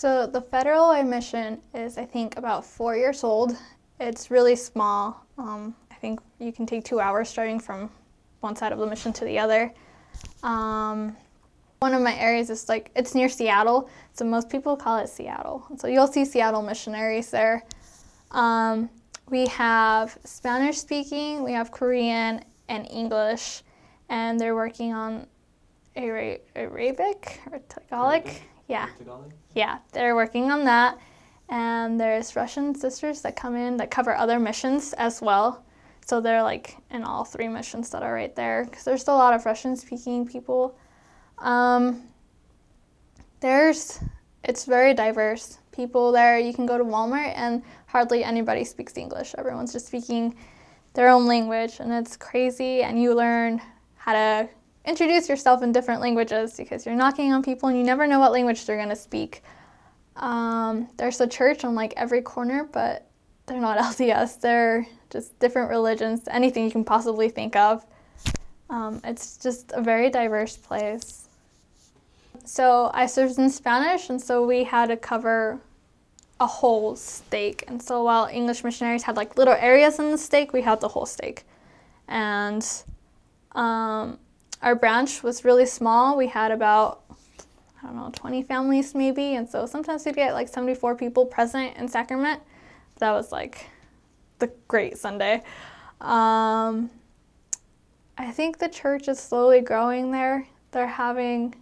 So the Federal Way mission is, I think, about 4 years old. It's really small. I think you can take 2 hours driving from one side of the mission to the other. One of my areas is it's near Seattle, so most people call it Seattle. So you'll see Seattle missionaries there. We have Spanish speaking, we have Korean and English, and they're working on Arabic or Tagalog. Yeah. Yeah, they're working on that. And there's Russian sisters that come in that cover other missions as well. So they're in all 3 missions that are right there, because there's a lot of Russian speaking people. It's very diverse. People there, you can go to Walmart and hardly anybody speaks English. Everyone's just speaking their own language, and it's crazy, and you learn how to introduce yourself in different languages because you're knocking on people and you never know what language they're going to speak. There's a church on every corner, but they're not LDS. They're just different religions, anything you can possibly think of. It's just a very diverse place. So I served in Spanish, and so we had to cover a whole stake. And so while English missionaries had little areas in the stake, we had the whole stake. And our branch was really small. We had about 20 families maybe, and so sometimes we'd get 74 people present in sacrament. That was the great Sunday. I think the church is slowly growing there. They're having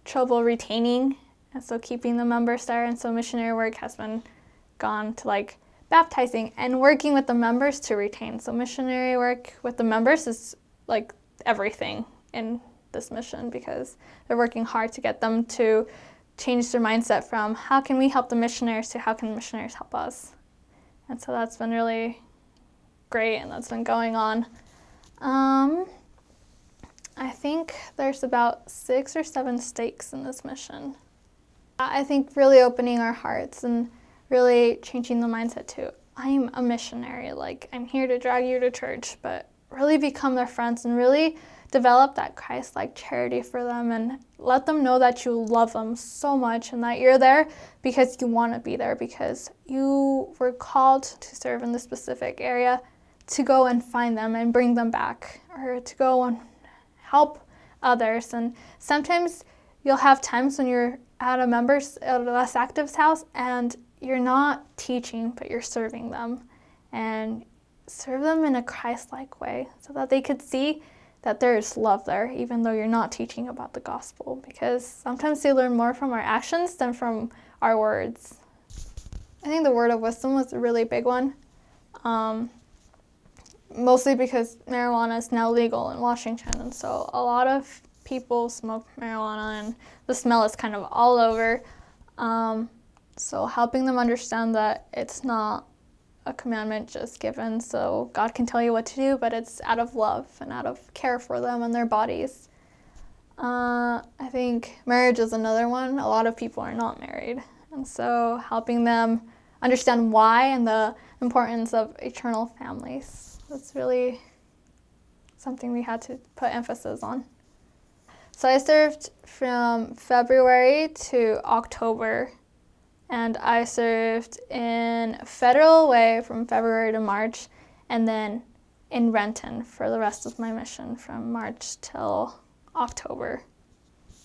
trouble retaining, and so keeping the members there, and so missionary work has been gone to baptizing and working with the members to retain. So missionary work with the members is everything in this mission, because they're working hard to get them to change their mindset from how can we help the missionaries to how can missionaries help us. And so that's been really great, and that's been going on. I think there's about 6 or 7 stakes in this mission. I think really opening our hearts and really changing the mindset to, I'm a missionary, I'm here to drag you to church, but really become their friends and really develop that Christ-like charity for them, and let them know that you love them so much and that you're there because you want to be there, because you were called to serve in this specific area, to go and find them and bring them back, or to go and help others. And sometimes you'll have times when you're at a less active's house and you're not teaching, but you're serving them, and serve them in a Christ-like way so that they could see that there is love there, even though you're not teaching about the gospel, because sometimes they learn more from our actions than from our words. I think the word of wisdom was a really big one, mostly because marijuana is now legal in Washington, and so a lot of people smoke marijuana and the smell is kind of all over. So helping them understand that it's not a commandment just given so God can tell you what to do, but it's out of love and out of care for them and their bodies. I think marriage is another one. A lot of people are not married, and so helping them understand why and the importance of eternal families. That's really something we had to put emphasis on. So I served from February to October, and I served in Federal Way from February to March, and then in Renton for the rest of my mission from March till October.